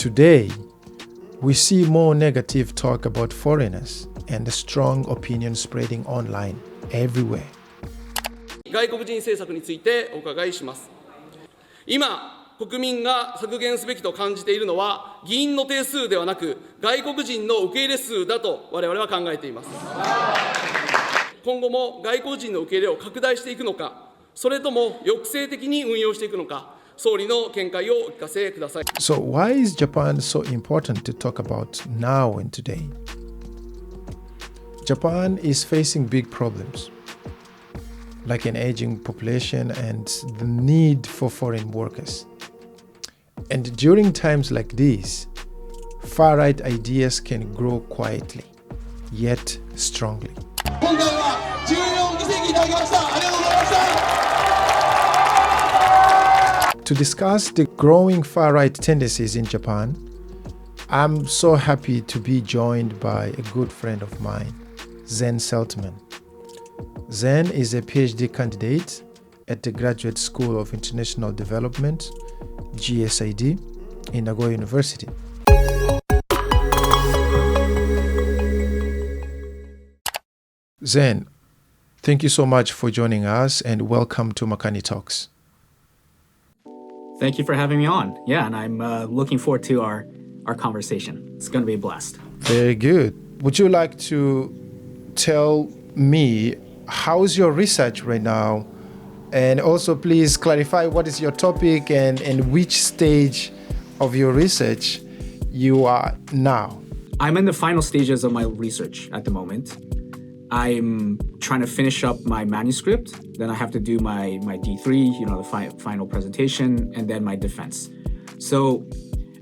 Today, we see more negative talk about foreigners and a strong opinion spreading online everywhere. 外国人政策についてお伺いします。今、国民が削減すべきと感じているのは、議員の定数ではなく、外国人の受け入れ数だと我々は考えています。今後も外国人の受け入れを拡大していくのか、それとも抑制的に運用していくのか、総理の見解をお聞かせください。So why is Japan so important to talk about now and today? Japan is facing big problems, like an aging population and the need for foreign workers. And during times like these, far-right ideas can grow quietly, yet strongly. To discuss the growing far-right tendencies in Japan, I'm so happy to be joined by a good friend of mine, Seltman. Zen is a PhD candidate at the Graduate School of International Development, GSID, in Nagoya University. Zen, thank you so much for joining us and welcome to Makani Talks. Thank you for having me on. Yeah, and I'm looking forward to our conversation. It's going to be a blast. Very good. Would you like to tell me how's your research right now? And also please clarify what is your topic and which stage of your research you are now. I'm in the final stages of my research at the moment. I'm trying to finish up my manuscript. Then I have to do my D3, the final presentation, and then my defense. So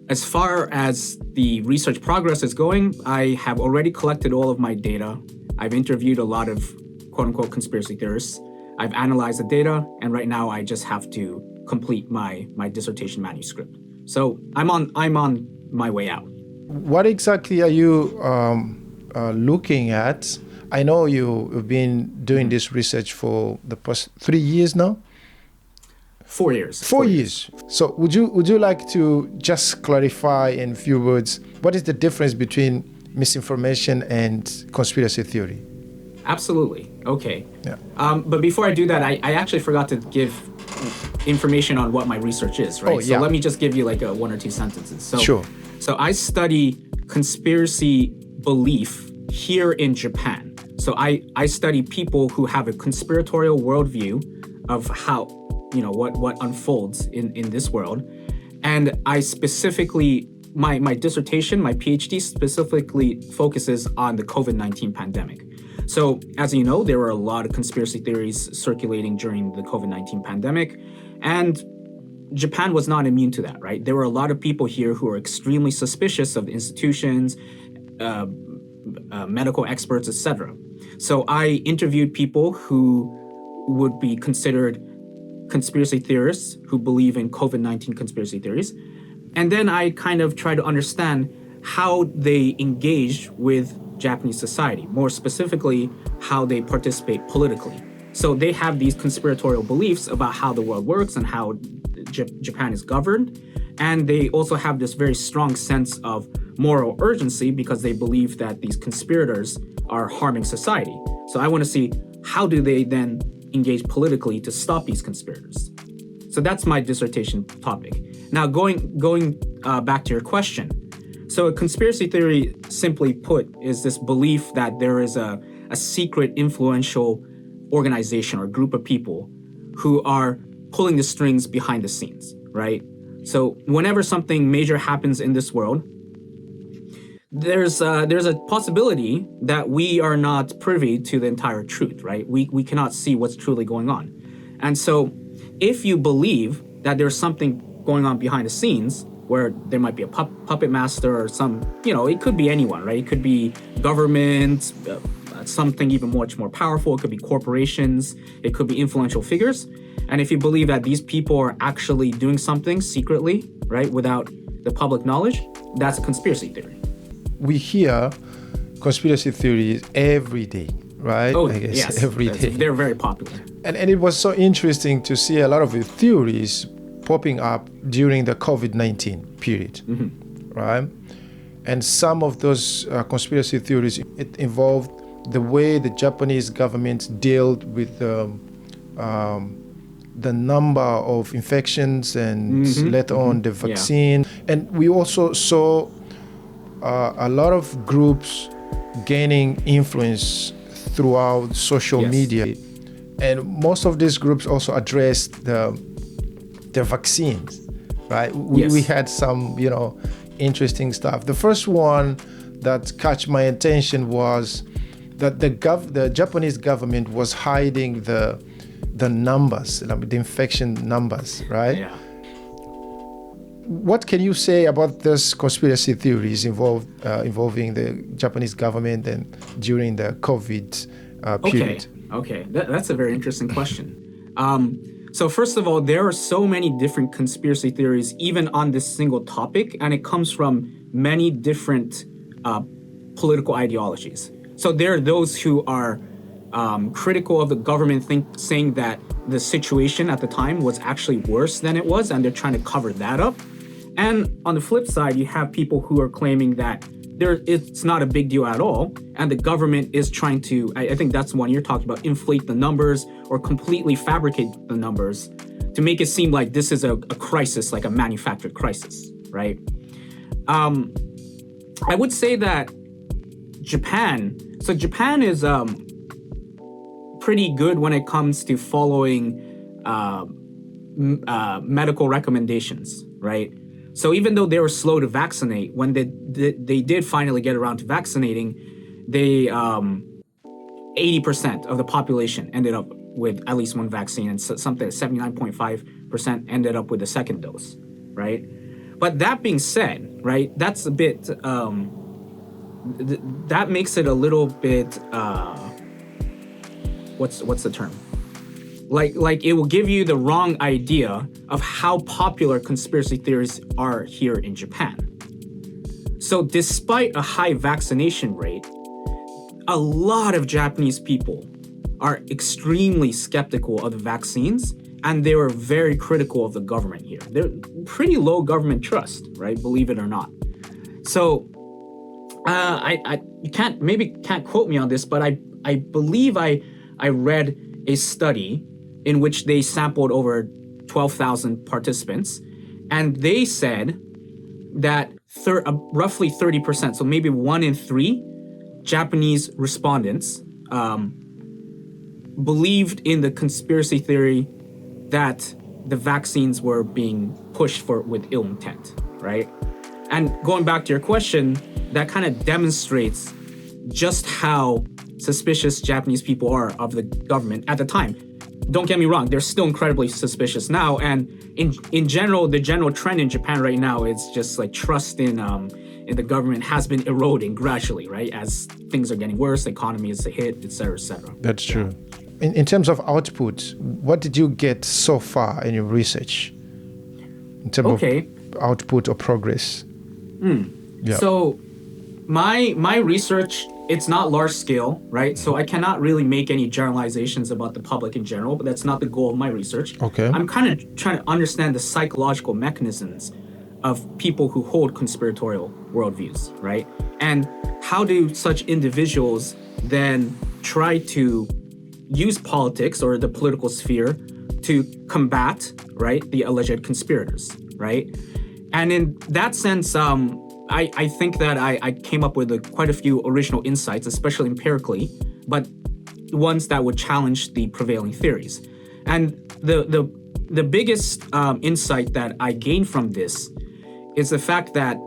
as far as the research progress is going, I have already collected all of my data. I've interviewed a lot of quote-unquote conspiracy theorists. I've analyzed the data, and right now I just have to complete my dissertation manuscript. So I'm on my way out. What exactly are you looking at? I know you've been doing this research for the past 3 years now? 4 years. 4 years. So would you like to just clarify in few words, what is the difference between misinformation and conspiracy theory? Absolutely. Okay. Yeah. But before I do that, I actually forgot to give information on what my research is, right? Oh, yeah. So let me just give you like one or two sentences. So, sure. So I study conspiracy belief here in Japan. So I study people who have a conspiratorial worldview of how, what unfolds in this world. And I specifically, my dissertation, my PhD specifically focuses on the COVID-19 pandemic. So as you know, there were a lot of conspiracy theories circulating during the COVID-19 pandemic, and Japan was not immune to that, right? There were a lot of people here who are extremely suspicious of the institutions, medical experts, etc. So I interviewed people who would be considered conspiracy theorists who believe in COVID-19 conspiracy theories. And then I kind of try to understand how they engage with Japanese society, more specifically, how they participate politically. So they have these conspiratorial beliefs about how the world works and how Japan is governed. And they also have this very strong sense of moral urgency because they believe that these conspirators are harming society. So I want to see how do they then engage politically to stop these conspirators. So that's my dissertation topic. Now going back to your question. So a conspiracy theory, simply put, is this belief that there is a secret influential organization or group of people who are pulling the strings behind the scenes, right? So whenever something major happens in this world, there's a possibility that we are not privy to the entire truth, right? We cannot see what's truly going on. And so if you believe that there's something going on behind the scenes where there might be a puppet master or some, it could be anyone, right? It could be government, something even much more powerful. It could be corporations. It could be influential figures. And if you believe that these people are actually doing something secretly, right, without the public knowledge, that's a conspiracy theory. We hear conspiracy theories every day, right? Oh, I guess yes. Every day. They're very popular. And it was so interesting to see a lot of the theories popping up during the COVID-19 period. Mm-hmm. right? And some of those conspiracy theories, it involved the way the Japanese government dealt with the number of infections and later on the vaccine. And we also saw a lot of groups gaining influence throughout social media. And most of these groups also addressed the vaccines, right? We had some, interesting stuff. The first one that caught my attention was that the Japanese government was hiding the numbers, the infection numbers, right? Yeah. What can you say about this conspiracy theories involving the Japanese government and during the COVID period? Okay. That's a very interesting question. So first of all, there are so many different conspiracy theories even on this single topic, and it comes from many different political ideologies. So there are those who are critical of the government, saying that the situation at the time was actually worse than it was, and they're trying to cover that up. And on the flip side, you have people who are claiming that it's not a big deal at all, and the government is trying to, I think that's the one you're talking about, inflate the numbers or completely fabricate the numbers to make it seem like this is a crisis, like a manufactured crisis, right? I would say that Japan is pretty good when it comes to following medical recommendations, right? So even though they were slow to vaccinate, when they did finally get around to vaccinating, 80% of the population ended up with at least one vaccine, and something 79.5% ended up with a second dose, right? But that being said, right, that's a bit, that makes it a little bit, what's the term? Like it will give you the wrong idea of how popular conspiracy theories are here in Japan. So despite a high vaccination rate, a lot of Japanese people are extremely skeptical of the vaccines, and they were very critical of the government here. They're pretty low government trust, right? Believe it or not. So you can't quote me on this, but I believe I read a study in which they sampled over 12,000 participants, and they said that roughly 30%, so maybe 1 in 3 Japanese respondents believed in the conspiracy theory that the vaccines were being pushed for with ill intent, right? And going back to your question, that kind of demonstrates just how suspicious Japanese people are of the government at the time. Don't get me wrong, they're still incredibly suspicious now, and in general, the general trend in Japan right now is just like trust in the government has been eroding gradually, right? As things are getting worse, the economy is a hit, et cetera, et cetera. That's true. In terms of output, what did you get so far in your research? In terms of output or progress? Yeah. So my research, it's not large scale, right? So I cannot really make any generalizations about the public in general, but that's not the goal of my research. Okay. I'm kind of trying to understand the psychological mechanisms of people who hold conspiratorial worldviews, right? And how do such individuals then try to use politics or the political sphere to combat, right, the alleged conspirators, right? And in that sense, I think that I came up with quite a few original insights, especially empirically, but ones that would challenge the prevailing theories. And the biggest insight that I gained from this is the fact that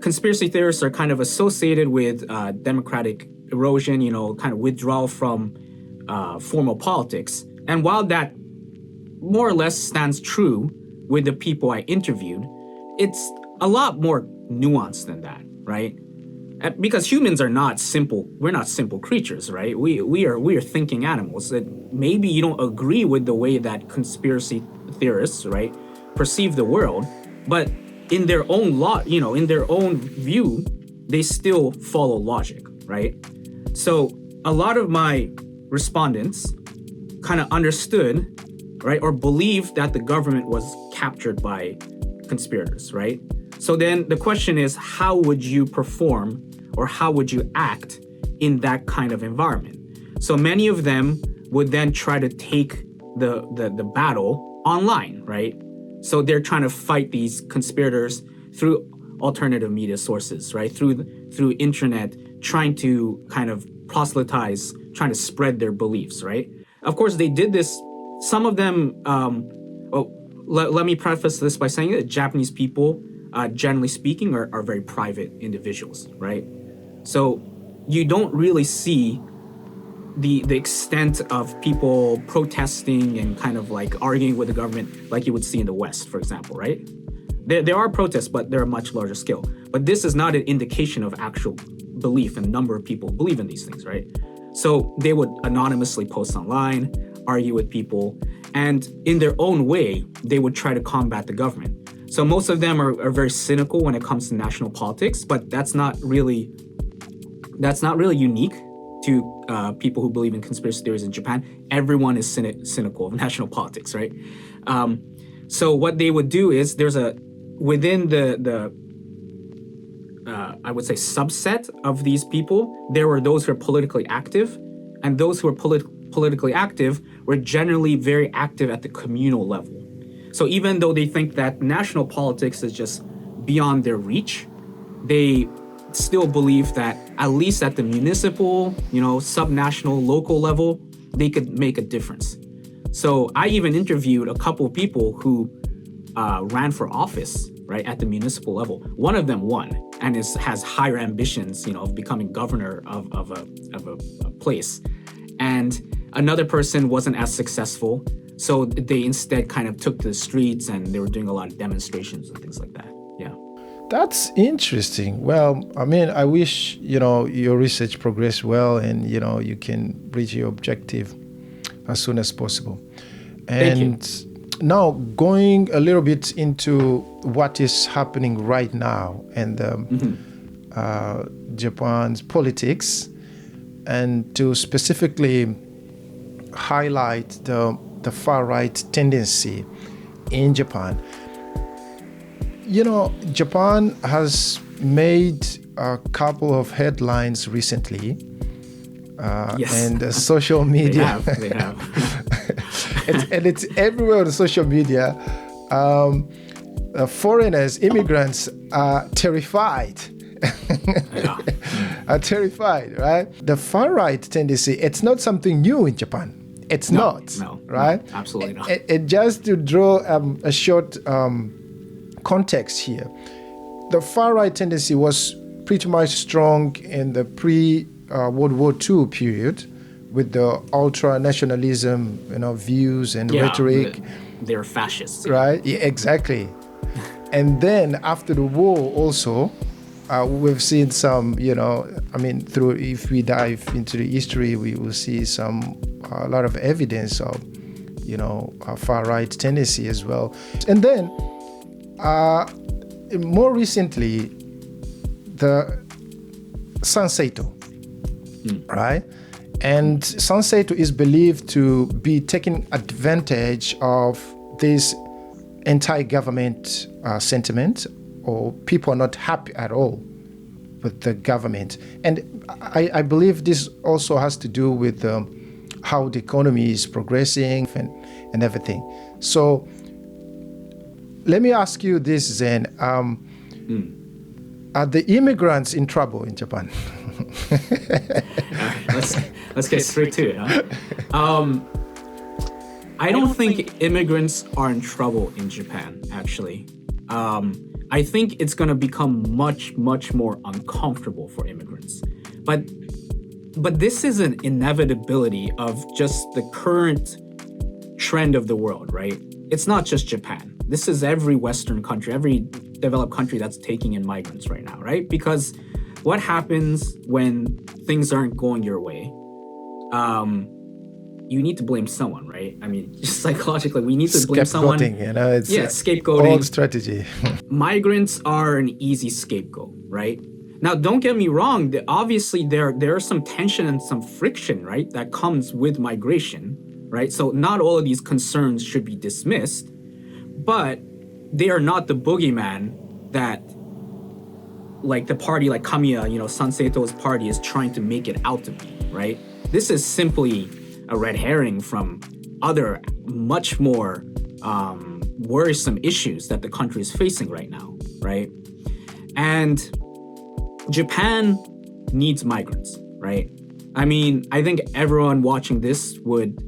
conspiracy theorists are kind of associated with democratic erosion, kind of withdrawal from formal politics. And while that more or less stands true with the people I interviewed, it's a lot more nuanced than that, right? Because humans are not simple. We're not simple creatures, right? We are thinking animals. That maybe you don't agree with the way that conspiracy theorists, right, perceive the world, but in their own in their own view, they still follow logic, right? So a lot of my respondents kind of understood, right, or believed that the government was captured by conspirators, right? So then the question is, how would you perform or how would you act in that kind of environment? So many of them would then try to take the battle online, right? So they're trying to fight these conspirators through alternative media sources, right? Through internet, trying to kind of proselytize, trying to spread their beliefs, right? Of course, they did this. Some of them, let me preface this by saying that Japanese people, generally speaking, are very private individuals, right? So you don't really see the extent of people protesting and kind of like arguing with the government like you would see in the West, for example, right? There are protests, but they're a much larger scale. But this is not an indication of actual belief and number of people who believe in these things, right? So they would anonymously post online, argue with people, and in their own way, they would try to combat the government. So most of them are very cynical when it comes to national politics, but that's not really unique to people who believe in conspiracy theories in Japan. Everyone is cynical of national politics, right? So what they would do is within the I would say subset of these people, there were those who are politically active, and those who are politically active were generally very active at the communal level. So even though they think that national politics is just beyond their reach, they still believe that at least at the municipal, subnational, local level, they could make a difference. So I even interviewed a couple of people who ran for office, right, at the municipal level. One of them won and has higher ambitions, of becoming governor of a place. And another person wasn't as successful, so they instead kind of took to the streets and they were doing a lot of demonstrations and things like that. Yeah. That's interesting. Well, I mean, I wish, your research progressed well and, you can reach your objective as soon as possible. And now going a little bit into what is happening right now and Japan's politics, and to specifically highlight the far-right tendency in Japan. Japan has made a couple of headlines recently, and social media. They have. It's everywhere on social media. Foreigners, immigrants are terrified. Are terrified, right? The far-right tendency, it's not something new in Japan. It's not, right? No, absolutely not. It just to draw a short context here, the far-right tendency was pretty much strong in the pre-World War II period with the ultra-nationalism, views and rhetoric. They're fascists. Right? Yeah, exactly. And then after the war also, we've seen some, if we dive into the history, we will see a lot of evidence of, a far-right tendency as well. And then, more recently, the Sanseito, right? And Sanseito is believed to be taking advantage of this anti-government sentiment, or people are not happy at all with the government. And I believe this also has to do with how the economy is progressing and everything. So let me ask you this, Zen. Are the immigrants in trouble in Japan? Let's get straight to it. Huh? I don't think immigrants are in trouble in Japan, actually. I think it's going to become much, much more uncomfortable for immigrants. But this is an inevitability of just the current trend of the world, right? It's not just Japan. This is every Western country, every developed country that's taking in migrants right now, right? Because what happens when things aren't going your way? You need to blame someone, right? I mean, just psychologically, we need to blame someone. It's scapegoating. Old strategy. Migrants are an easy scapegoat, right? Now, don't get me wrong. Obviously, there are some tension and some friction, right, that comes with migration, right? So not all of these concerns should be dismissed, but they are not the boogeyman that like the party like Kamiya, Sanseito's party is trying to make it out to be, right? This is simply a red herring from other much more worrisome issues that the country is facing right now, right? And Japan needs migrants, right? I mean, I think everyone watching this would,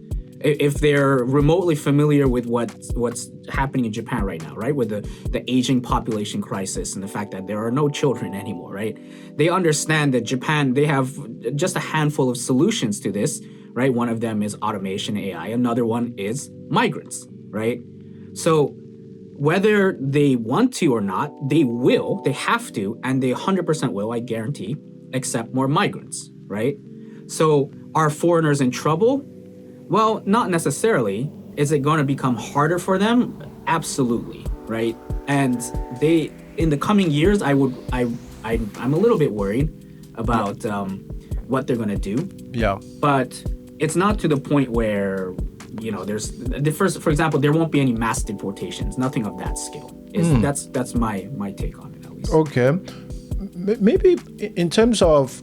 if they're remotely familiar with what's happening in Japan right now, right? With the aging population crisis and the fact that there are no children anymore, right? They understand that Japan, they have just a handful of solutions to this, right? One of them is automation, AI. Another one is migrants, right? So whether they want to or not, they have to, and they 100% will, I guarantee, accept more migrants, right? So are foreigners in trouble? Well, not necessarily. Is it going to become harder for them? Absolutely, right? And they, in the coming years, I'm a little bit worried about what they're going to do. Yeah. But it's not to the point where, there's for example, there won't be any mass deportations, nothing of that scale. That's my take on it, at least. Okay. Maybe in terms of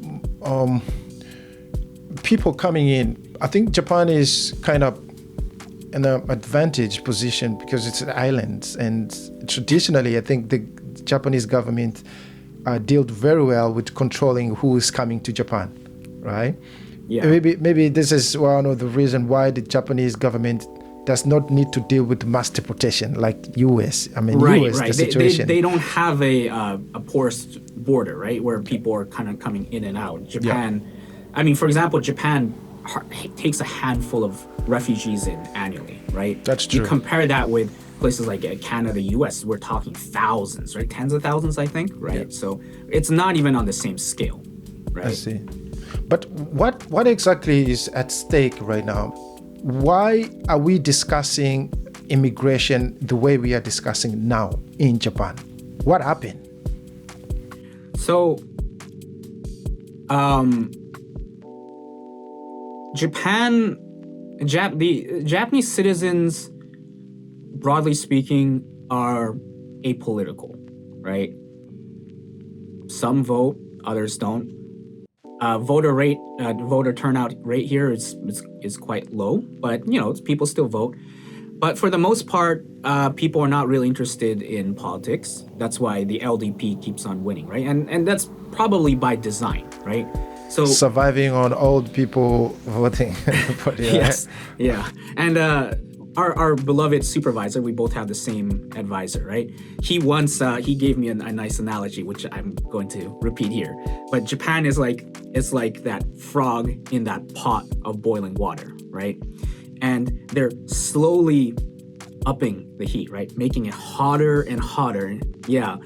people coming in, I think Japan is kind of in an advantage position because it's an island, and traditionally I think the Japanese government dealt very well with controlling who is coming to Japan, right? Yeah. Maybe this is one of the reasons why the Japanese government does not need to deal with mass deportation like US. I mean, right, US, right. the situation. They don't have a porous border, right, where people are kind of coming in and out. Japan, I mean, for example, Japan takes a handful of refugees in annually, right? That's true. You compare that with places like Canada, US, we're talking thousands, right? Tens of thousands, I think, right? Yeah. So it's not even on the same scale, right? I see. But what exactly is at stake right now? Why are we discussing immigration the way we are discussing now in Japan? What happened? So, the Japanese citizens, broadly speaking, are apolitical, right? Some vote, others don't. Voter turnout rate here is quite low, but people still vote. But for the most part, people are not really interested in politics. That's why the LDP keeps on winning, right? And that's probably by design, right? So surviving on old people voting. Yes, yeah. And our beloved supervisor, we both have the same advisor, right? He once he gave me a nice analogy, which I'm going to repeat here. But Japan is like that frog in that pot of boiling water, right? And they're slowly upping the heat, right? Making it hotter and hotter. Yeah.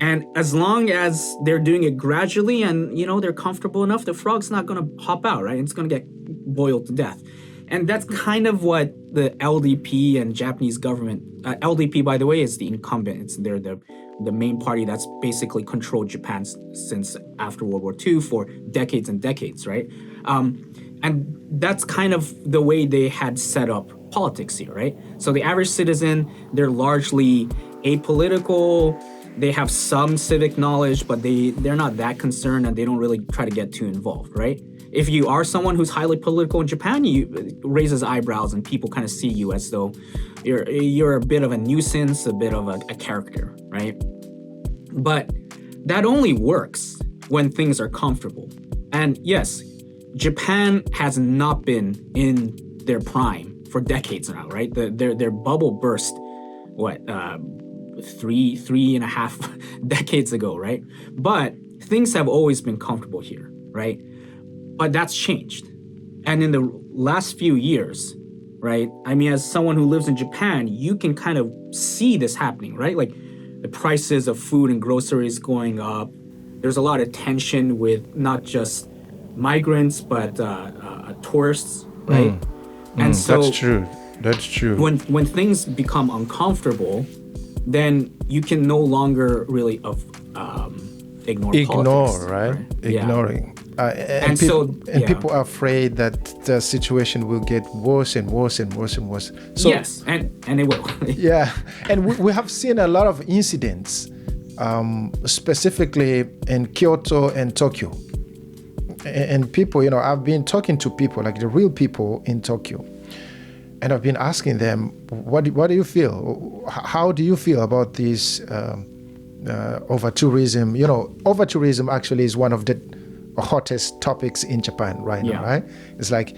And as long as they're doing it gradually and, they're comfortable enough, the frog's not going to hop out, right? It's going to get boiled to death. And that's kind of what the LDP and Japanese government, LDP, by the way, is the incumbent. They're the main party that's basically controlled Japan since after World War II for decades and decades, right? And that's kind of the way they had set up politics here, right? So the average citizen, they're largely apolitical. They have some civic knowledge, but they're not that concerned and they don't really try to get too involved, right? If you are someone who's highly political in Japan, you raises eyebrows and people kind of see you as though you're a bit of a nuisance, a bit of a character, right? But that only works when things are comfortable. And yes, Japan has not been in their prime for decades now, right? Their bubble burst, three and a half decades ago, right? But things have always been comfortable here, right? But that's changed. And in the last few years, right? I mean, as someone who lives in Japan, you can kind of see this happening, right? Like the prices of food and groceries going up. There's a lot of tension with not just migrants, but tourists, right? And so That's true. When things become uncomfortable, then you can no longer really ignore politics, right? Ignoring. And people are afraid that the situation will get worse and worse and worse and worse. So, yes, and it will. Yeah, and we have seen a lot of incidents specifically in Kyoto and Tokyo. And people, I've been talking to people, like the real people in Tokyo, and I've been asking them, what do you feel? How do you feel about this over tourism? Over tourism actually is one of the hottest topics in Japan right now, right? It's like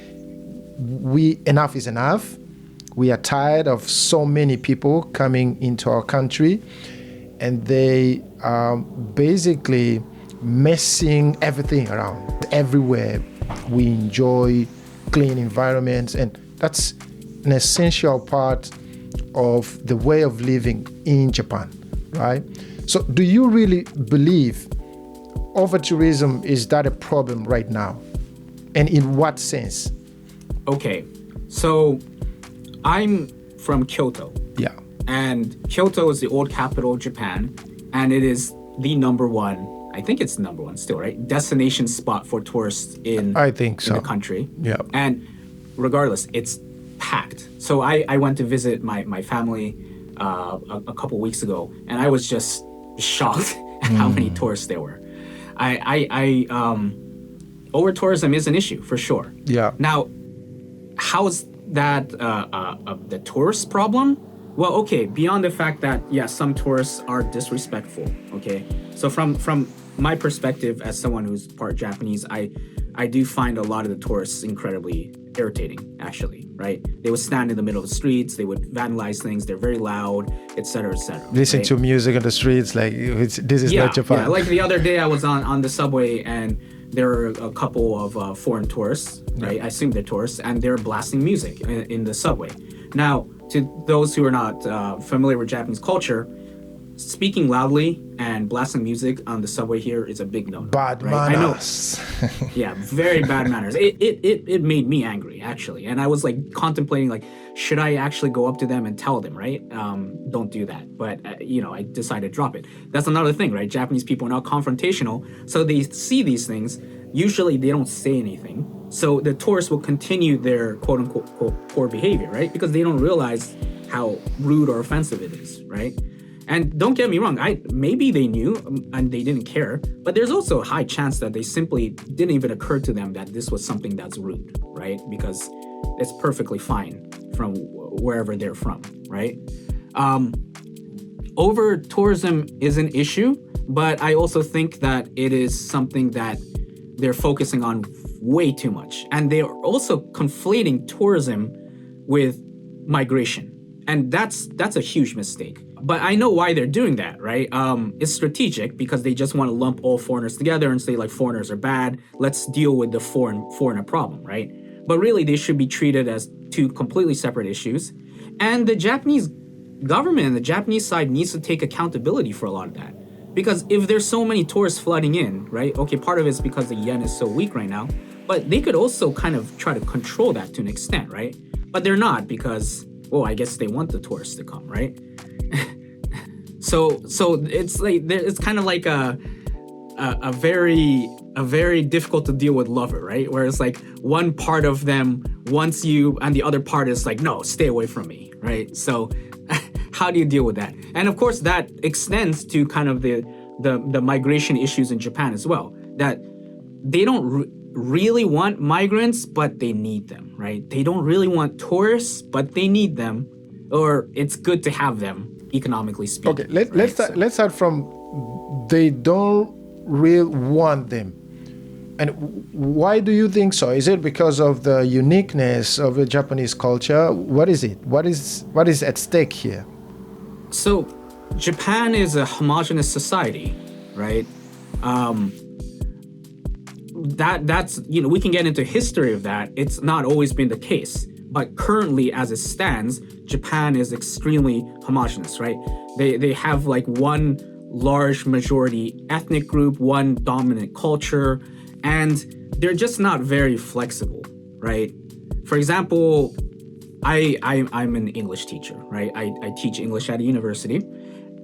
enough is enough. We are tired of so many people coming into our country, and they are basically messing everything around. Everywhere we enjoy clean environments, and that's an essential part of the way of living in Japan, right? So do you really believe over-tourism is that a problem right now? And in what sense? Okay, so I'm from Kyoto. Yeah. And Kyoto is the old capital of Japan, and it is the number one, I think it's number one still, right? Destination spot for tourists in the country. Yeah. And regardless, it's packed. So I went to visit my family a couple weeks ago, and I was just shocked at how many tourists there were. Over tourism is an issue for sure. Yeah. Now, how is that the tourist problem? Well, okay, beyond the fact that, some tourists are disrespectful, okay? So from my perspective as someone who's part Japanese, I do find a lot of the tourists incredibly irritating, actually, right? They would stand in the middle of the streets, they would vandalize things, they're very loud, etc., etc. Listen to music on the streets, like this is not Japan. Yeah, like the other day I was on the subway and there were a couple of foreign tourists, right? I assume they're tourists, and they're blasting music in the subway. Now, to those who are not familiar with Japanese culture, speaking loudly and blasting music on the subway here is a big no-no. Bad manners. I know. Yeah, very bad manners. It made me angry, actually. And I was like contemplating, like, should I actually go up to them and tell them, right? Don't do that. But, I decided to drop it. That's another thing, right? Japanese people are not confrontational. So they see these things. Usually they don't say anything. So the tourists will continue their quote unquote poor behavior, right? Because they don't realize how rude or offensive it is, right? And don't get me wrong, maybe they knew and they didn't care, but there's also a high chance that they simply didn't even occur to them that this was something that's rude, right? Because it's perfectly fine from wherever they're from, right? Over tourism is an issue, but I also think that it is something that they're focusing on way too much. And they're also conflating tourism with migration. And that's a huge mistake. But I know why they're doing that, right? It's strategic because they just want to lump all foreigners together and say, like, foreigners are bad. Let's deal with the foreigner problem, right? But really, they should be treated as two completely separate issues. And the Japanese government and the Japanese side needs to take accountability for a lot of that. Because if there's so many tourists flooding in, right? Okay, part of it's because the yen is so weak right now. But they could also kind of try to control that to an extent, right? But they're not because, well, I guess they want the tourists to come, right? So it's like it's kind of like a very difficult to deal with lover, right? Where it's like one part of them wants you and the other part is like, no, stay away from me, right? So how do you deal with that? And of course that extends to kind of the migration issues in Japan as well, that they don't really want migrants, but they need them, right? They don't really want tourists, but they need them, or it's good to have them, economically speaking. Okay, let's start from they don't really want them. And why do you think so? Is it because of the uniqueness of the Japanese culture? What is it? What is at stake here? So Japan is a homogenous society, right? That's we can get into history of that. It's not always been the case. But currently, as it stands, Japan is extremely homogenous, right? They have like one large majority ethnic group, one dominant culture, and they're just not very flexible, right? For example, I'm an English teacher, right? I teach English at a university,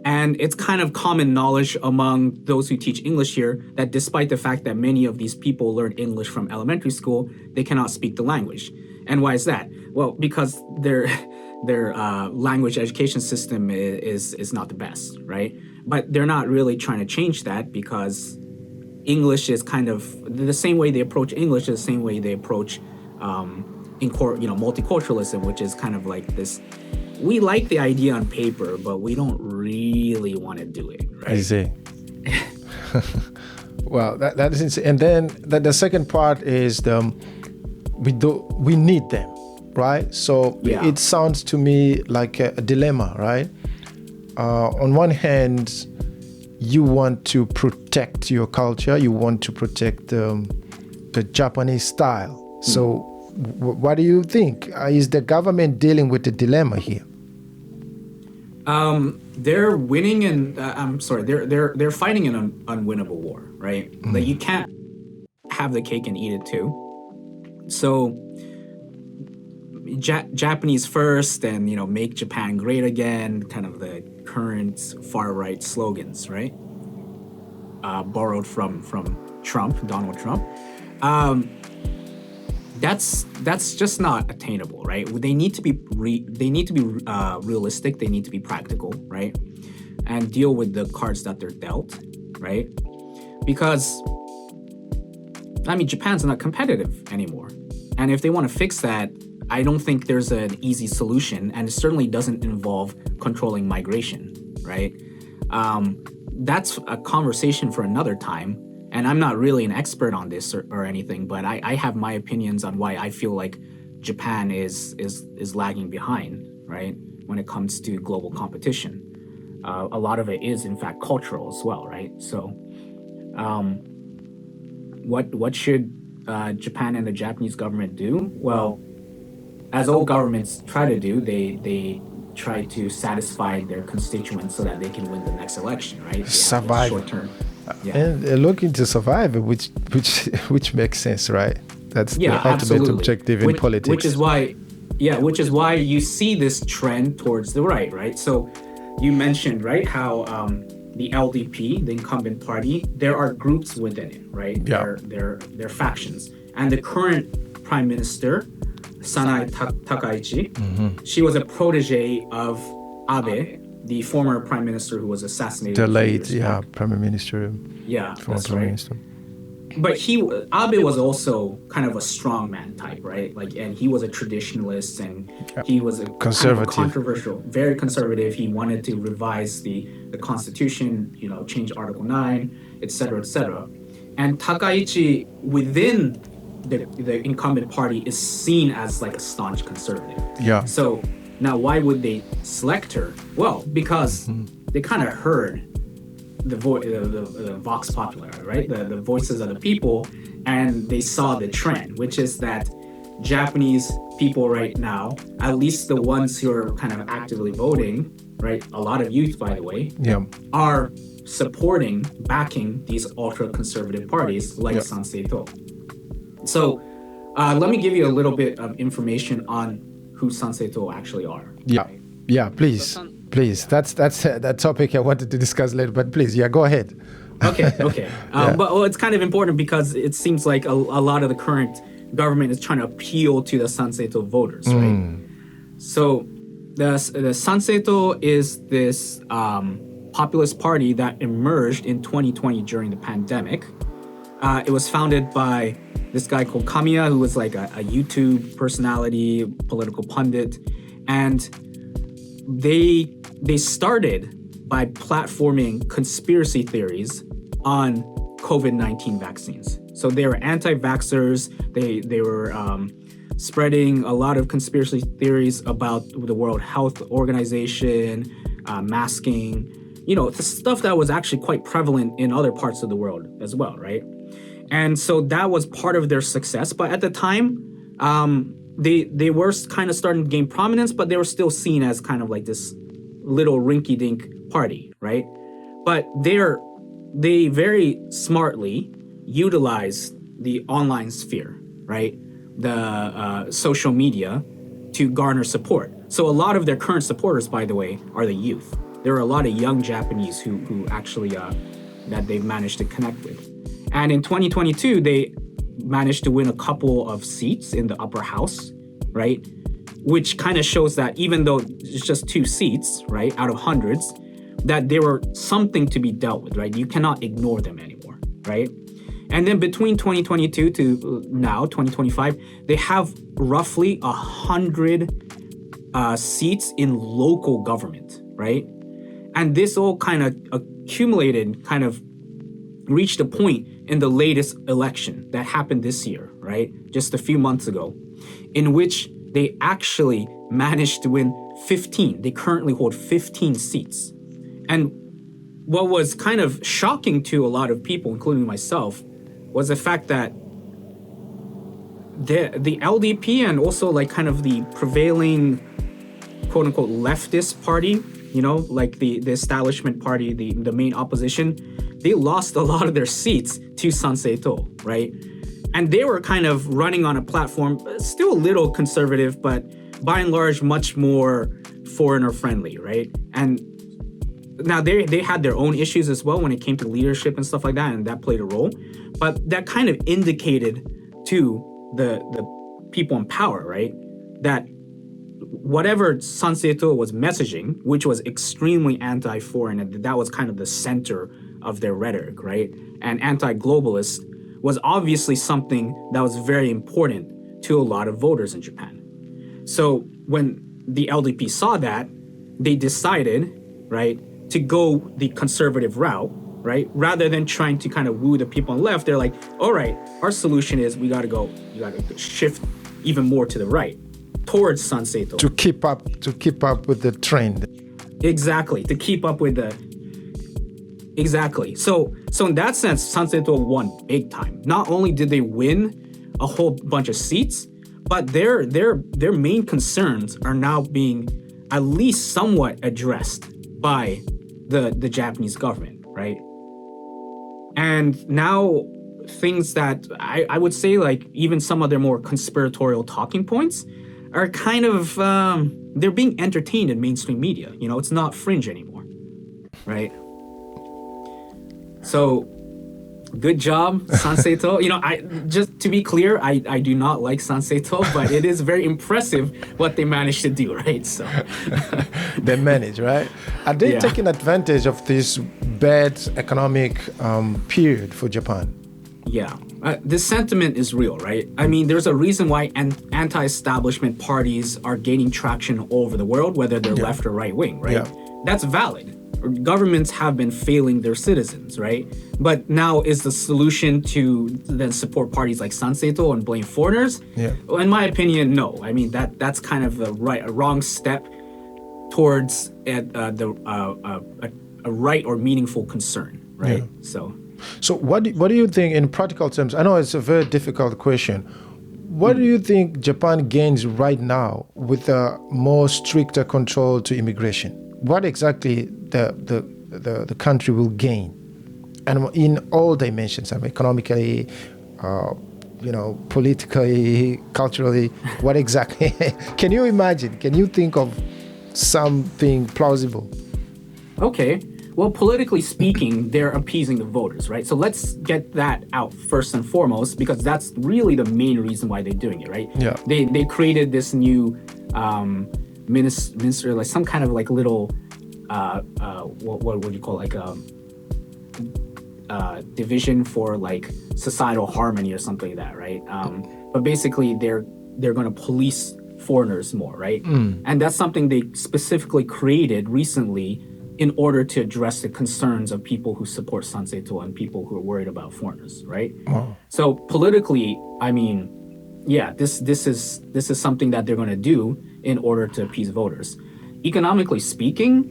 and it's kind of common knowledge among those who teach English here that despite the fact that many of these people learn English from elementary school, they cannot speak the language. And why is that? Well, because their language education system is not the best, right? But they're not really trying to change that because English is kind of the same way they approach English is the same way they approach multiculturalism, which is kind of like this. We like the idea on paper, but we don't really want to do it, right? I see. Well, that is insane. And then the second part is we need them, right? So it sounds to me like a dilemma, right? On one hand, you want to protect your culture, you want to protect the Japanese style. So what do you think? Is the government dealing with the dilemma here? They're winning and they're fighting an unwinnable war, right? Like you can't have the cake and eat it too. So Japanese first and make Japan great again, kind of the current far right slogans, right? Borrowed from Donald Trump. That's just not attainable, right? They need to be realistic. They need to be practical, right? And deal with the cards that they're dealt, right? Because Japan's not competitive anymore, and if they want to fix that, I don't think there's an easy solution, and it certainly doesn't involve controlling migration, right? That's a conversation for another time. And I'm not really an expert on this or anything, but I have my opinions on why I feel like Japan is lagging behind, right? When it comes to global competition. A lot of it is, in fact, cultural as well, right? So what should Japan and the Japanese government do? Well, as all governments try to do, they try to satisfy their constituents so that they can win the next election, right? Survive. Short term. Yeah. And they're looking to survive, which makes sense, right? That's the ultimate objective in politics. Which is why you see this trend towards the right? So you mentioned, right, how the LDP, the incumbent party, there are groups within it, right? Yeah. They're factions. And the current prime minister, Sanae Takaichi, she was a protege of Abe, the former prime minister who was assassinated. The late, prime minister. Yeah, that's prime minister. But Abe was also kind of a strongman type, right? And he was a traditionalist, and he was a conservative, kind of controversial, very conservative. He wanted to revise the constitution, change Article 9, etc., etc. And Takaichi within the incumbent party is seen as like a staunch conservative. Yeah. So now, why would they select her? Well, because they kind of heard the vox populi, right? The voices of the people, and they saw the trend, which is that Japanese people right now, at least the ones who are kind of actively voting, right? A lot of youth, by the way, are supporting, backing these ultra-conservative parties like Sanseito. So let me give you a little bit of information on who Sanseito actually are. Yeah, please. That's that topic I wanted to discuss later, but please, go ahead. Okay. But it's kind of important because it seems like a lot of the current government is trying to appeal to the Sanseito voters, right? So the Sanseito is this populist party that emerged in 2020 during the pandemic. It was founded by this guy called Kamiya, who was like a YouTube personality, political pundit, and they started by platforming conspiracy theories on COVID-19 vaccines. So they were anti-vaxxers. They were spreading a lot of conspiracy theories about the World Health Organization, masking, the stuff that was actually quite prevalent in other parts of the world as well, right? And so that was part of their success. But at the time, they were kind of starting to gain prominence, but they were still seen as kind of like this little rinky-dink party, right? But they very smartly utilized the online sphere, right? The social media to garner support. So a lot of their current supporters, by the way, are the youth. There are a lot of young Japanese who actually that they've managed to connect with. And in 2022, they managed to win a couple of seats in the upper house, right? which kind of shows that even though it's just 2 seats, right, out of hundreds, that there were something to be dealt with, right? You cannot ignore them anymore, right? And then between 2022 to now, 2025, they have roughly 100 seats in local government, right? And this all kind of accumulated, kind of reached a point in the latest election that happened this year, right? Just a few months ago, in which they actually managed to win 15. They currently hold 15 seats. And what was kind of shocking to a lot of people, including myself, was the fact that the LDP and also like kind of the prevailing quote unquote leftist party, you know, like the establishment party, the main opposition, they lost a lot of their seats to Sanseito, right? And they were kind of running on a platform, still a little conservative, but by and large, much more foreigner friendly, right? And now they had their own issues as well when it came to leadership and stuff like that, and that played a role. But that kind of indicated to the people in power, right, that whatever Sanseito was messaging, which was extremely anti-foreign, and that was kind of the center of their rhetoric, right, and anti-globalist, was obviously something that was very important to a lot of voters in Japan. So when the LDP saw that, they decided, right, to go the conservative route, right? Rather than trying to kind of woo the people on the left, they're like, all right, our solution is you got to shift even more to the right, towards Sanseito. To keep up with the trend. Exactly, to keep up with the... Exactly. So in that sense, Sanseito won big time. Not only did they win a whole bunch of seats, but their main concerns are now being at least somewhat addressed by the Japanese government, right? And now things that I would say, like even some of their more conspiratorial talking points are kind of, they're being entertained in mainstream media. You know, it's not fringe anymore, right? So, good job, Sanseito. You know, just to be clear, I do not like Sanseito, but it is very impressive what they managed to do, right? So they manage, right? Are they taking advantage of this bad economic period for Japan? Yeah, the sentiment is real, right? I mean, there's a reason why anti-establishment parties are gaining traction all over the world, whether they're left or right wing, right? Yeah. That's valid. Governments have been failing their citizens, right? But now is the solution to then support parties like Sanseito and blame foreigners? Yeah. Well, in my opinion, no. I mean, that's kind of a wrong step towards a right or meaningful concern, right? Yeah. So what do you think in practical terms? I know it's a very difficult question. What do you think Japan gains right now with a more stricter control to immigration? What exactly the country will gain, and in all dimensions, I mean, economically, politically, culturally, what exactly? Can you imagine? Can you think of something plausible? Okay. Well, politically speaking, they're appeasing the voters, right? So let's get that out first and foremost, because that's really the main reason why they're doing it, right? Yeah. They created this new minister, like some kind of like little what would you call it? Like a division for like societal harmony or something like that, right? But basically they're going to police foreigners more, right? And that's something they specifically created recently in order to address the concerns of people who support Sanseito and people who are worried about foreigners, right? Wow. So politically, I mean, yeah, this is something that they're going to do in order to appease voters. Economically speaking,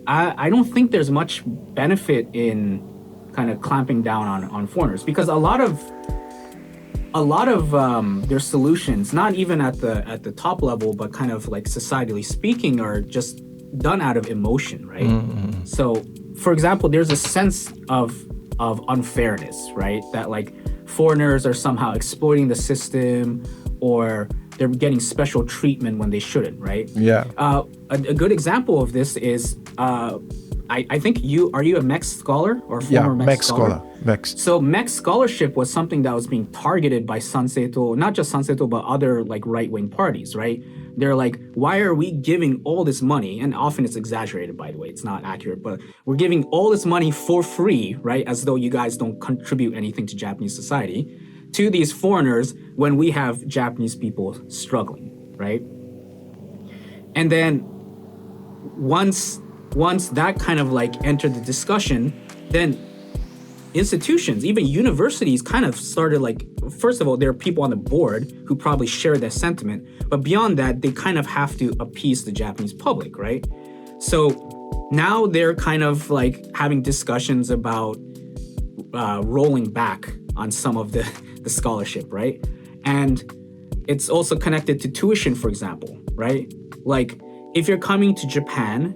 I don't think there's much benefit in kind of clamping down on foreigners, because a lot of their solutions, not even at the top level, but kind of like societally speaking, are just done out of emotion, right? Mm-hmm. So, for example, there's a sense of unfairness, right? That like foreigners are somehow exploiting the system, or they're getting special treatment when they shouldn't, right? Yeah. A good example of this is, I think are you a MEX scholar or former MEX scholar? MEX. So MEX scholarship was something that was being targeted by Sanseito, not just Sanseito, but other like right-wing parties, right? They're like, why are we giving all this money? And often it's exaggerated, by the way, it's not accurate, but we're giving all this money for free, right? As though you guys don't contribute anything to Japanese society, to these foreigners when we have Japanese people struggling, right? And then once that kind of like entered the discussion, then institutions, even universities, kind of started like, first of all, there are people on the board who probably share that sentiment, but beyond that, they kind of have to appease the Japanese public, right? So now they're kind of like having discussions about rolling back on some of the scholarship, right? And it's also connected to tuition, for example, right? Like, if you're coming to Japan,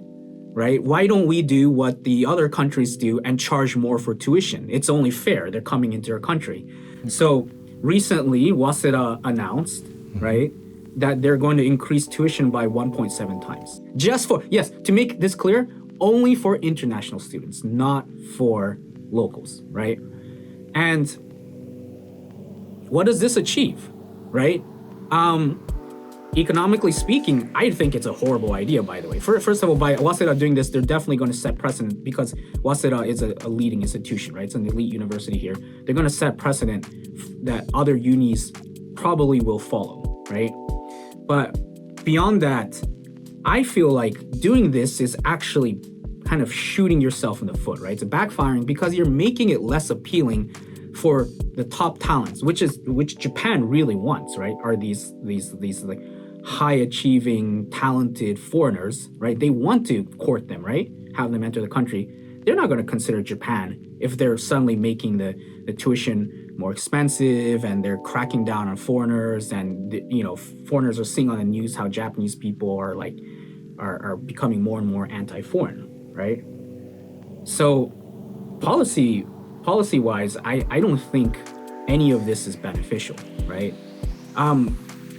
right, why don't we do what the other countries do and charge more for tuition? It's only fair. They're coming into our country. So recently, Waseda announced, right, that they're going to increase tuition by 1.7 times. Just for, yes, to make this clear, only for international students, not for locals, right? And what does this achieve, right? Economically speaking, I think it's a horrible idea, by the way. First of all, by Waseda doing this, they're definitely going to set precedent because Waseda is a leading institution, right? It's an elite university here. They're going to set precedent that other unis probably will follow, right? But beyond that, I feel like doing this is actually kind of shooting yourself in the foot, right? It's backfiring because you're making it less appealing for the top talents, which Japan really wants, right? Are these like high achieving, talented foreigners, right? They want to court them, right? Have them enter the country. They're not going to consider Japan if they're suddenly making the tuition more expensive and they're cracking down on foreigners, and foreigners are seeing on the news how Japanese people are becoming more and more anti-foreign, right? So policy-wise, I don't think any of this is beneficial, right?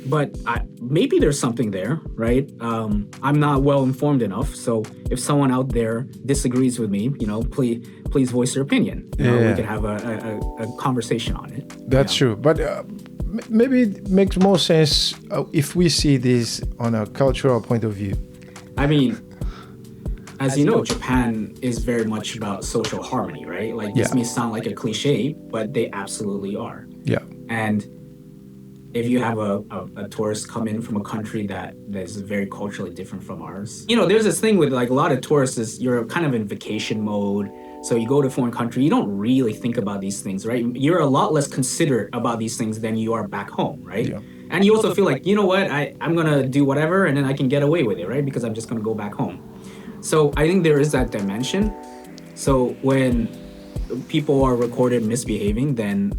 But maybe there's something there, right? I'm not well informed enough, so if someone out there disagrees with me, please voice your opinion. We could have a conversation on it. That's true, but maybe it makes more sense if we see this on a cultural point of view. I mean, as you know, Japan is very much about social harmony, right? Like, this may sound like a cliche, but they absolutely are. Yeah. And if you have a tourist come in from a country that is very culturally different from ours, there's this thing with like a lot of tourists is you're kind of in vacation mode. So you go to a foreign country, you don't really think about these things, right? You're a lot less considerate about these things than you are back home, right? Yeah. And you also feel like, you know what, I'm going to do whatever and then I can get away with it, right? Because I'm just going to go back home. So I think there is that dimension. So when people are recorded misbehaving, then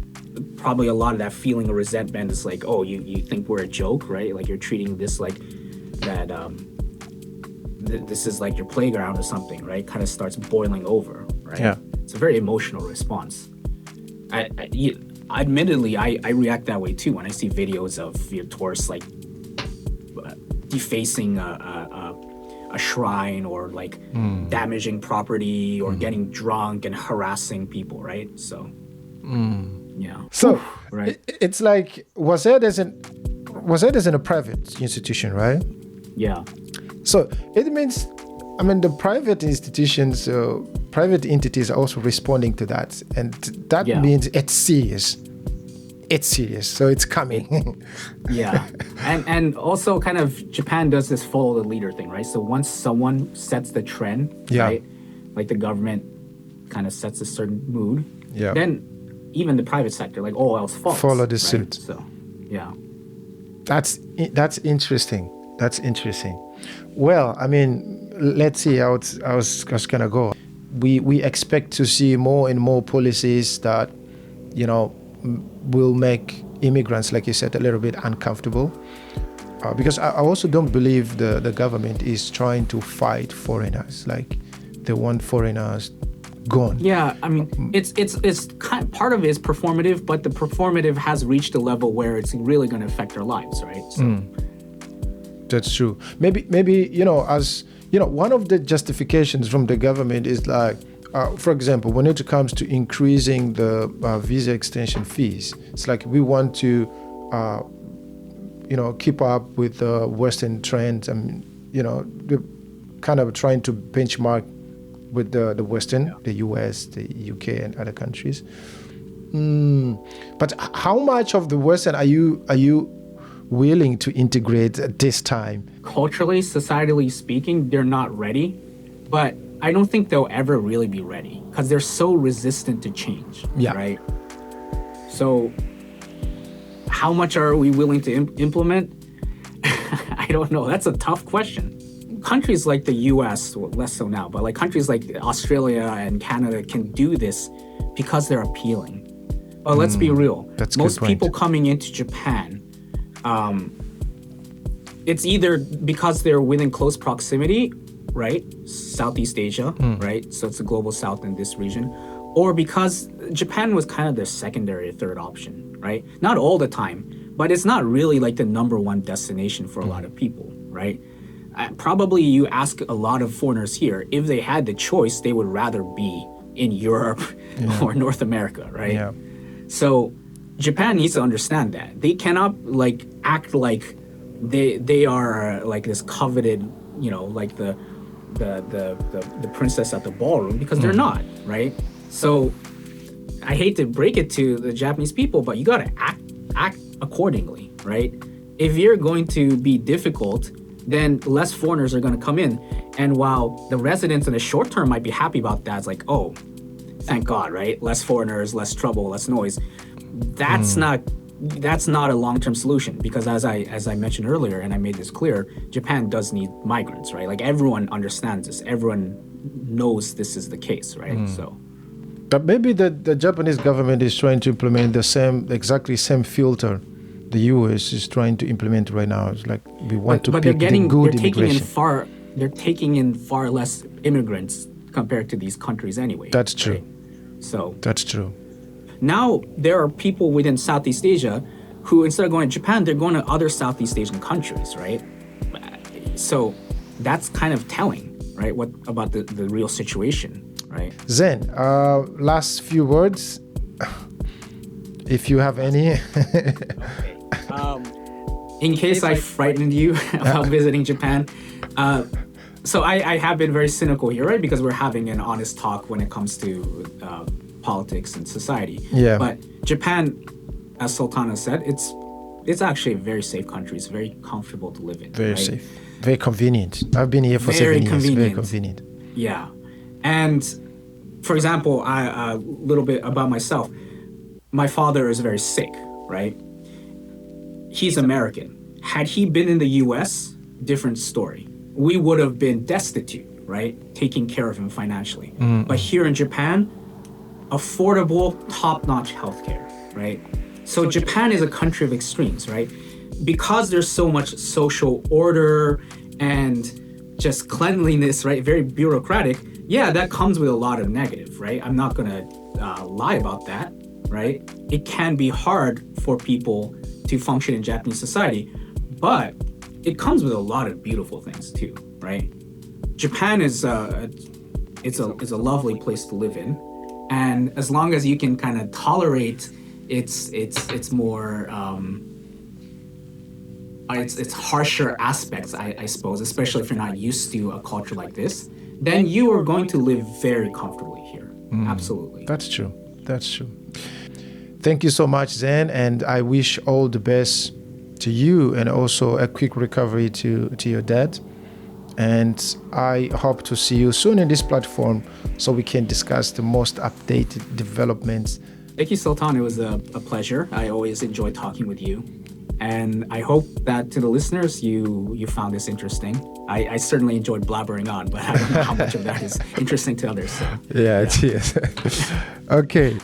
probably a lot of that feeling of resentment is like, oh, you think we're a joke, right? Like you're treating this like that, this is like your playground or something, right? Kind of starts boiling over, right? Yeah. It's a very emotional response. Admittedly, I react that way too when I see videos of your tourists like defacing a shrine or like damaging property or getting drunk and harassing people, right? So, yeah. So right. It's like Waseda isn't a private institution, right? Yeah. So it means, the private institutions, private entities are also responding to that, and that means it's serious. It's serious, so it's coming. Yeah, and also kind of Japan does this follow the leader thing, right? So once someone sets the trend, right, like the government kind of sets a certain mood, then even the private sector, like all else follows. Follow the suit. So, yeah. That's interesting. That's interesting. Well, let's see how it's gonna go. We expect to see more and more policies that, will make immigrants, like you said, a little bit uncomfortable. Because I also don't believe the government is trying to fight foreigners. Like they want foreigners gone. Yeah, it's kind of, part of it is performative, but the performative has reached a level where it's really going to affect our lives, right? So. That's true. Maybe as one of the justifications from the government is like, for example, when it comes to increasing the visa extension fees, it's like we want to keep up with the Western trends and, they're kind of trying to benchmark with the Western, the US, the UK, and other countries. But how much of the Western are you willing to integrate at this time? Culturally, societally speaking, they're not ready, but I don't think they'll ever really be ready because they're so resistant to change, right? So how much are we willing to implement? I don't know. That's a tough question. Countries like the US, well, less so now, but like countries like Australia and Canada can do this because they're appealing. But let's be real. Most people coming into Japan, it's either because they're within close proximity, right? Southeast Asia, right? So it's the global south in this region. Or because Japan was kind of their secondary or third option, right? Not all the time, but it's not really like the number one destination for a lot of people, right? Probably you ask a lot of foreigners here, if they had the choice, they would rather be in Europe or North America, right? Yeah. So Japan needs to understand that. They cannot like act like they are like this coveted, like the princess at the ballroom, because they're not, right? So I hate to break it to the Japanese people, but you gotta act accordingly, right? If you're going to be difficult, then less foreigners are going to come in. And while the residents in the short term might be happy about that, it's like, oh, thank God, right? Less foreigners, less trouble, less noise. That's not a long-term solution, because as I mentioned earlier, and I made this clear, Japan does need migrants, right? Like everyone understands this. Everyone knows this is the case, right? So. But maybe the Japanese government is trying to implement the exactly same filter the US is trying to implement right now. It's like we want to pick the good immigration. They're taking in far less immigrants compared to these countries anyway. That's true. Right? So that's true. Now there are people within Southeast Asia who, instead of going to Japan, they're going to other Southeast Asian countries, right? So that's kind of telling, right? What about the real situation, right? Zen, last few words, if you have any. In case I frightened you about visiting Japan, so I have been very cynical here, right? Because we're having an honest talk when it comes to politics and society. Yeah. But Japan, as Sultana said, it's actually a very safe country. It's very comfortable to live in. Very safe. Very convenient. I've been here for 7 years. Very convenient. Yeah. And for example, a little bit about myself. My father is very sick, right? He's American. Had he been in the US, different story. We would have been destitute, right? Taking care of him financially. But here in Japan, affordable, top-notch healthcare, right? So Japan is a country of extremes, right? Because there's so much social order and just cleanliness, right? Very bureaucratic. Yeah, that comes with a lot of negative, right? I'm not gonna lie about that, right? It can be hard for people to function in Japanese society, but it comes with a lot of beautiful things too, right? Japan is it's a lovely place to live in, and as long as you can kind of tolerate its more its harsher aspects, I suppose, especially if you're not used to a culture like this, then you are going to live very comfortably here. Absolutely. That's true. That's true. Thank you so much, Zen, and I wish all the best to you and also a quick recovery to your dad. And I hope to see you soon in this platform so we can discuss the most updated developments. Thank you, Sultan. It was a pleasure. I always enjoy talking with you. And I hope that to the listeners, you found this interesting. I certainly enjoyed blabbering on, but I don't know how much of that is interesting to others. So, yeah, it is. Okay.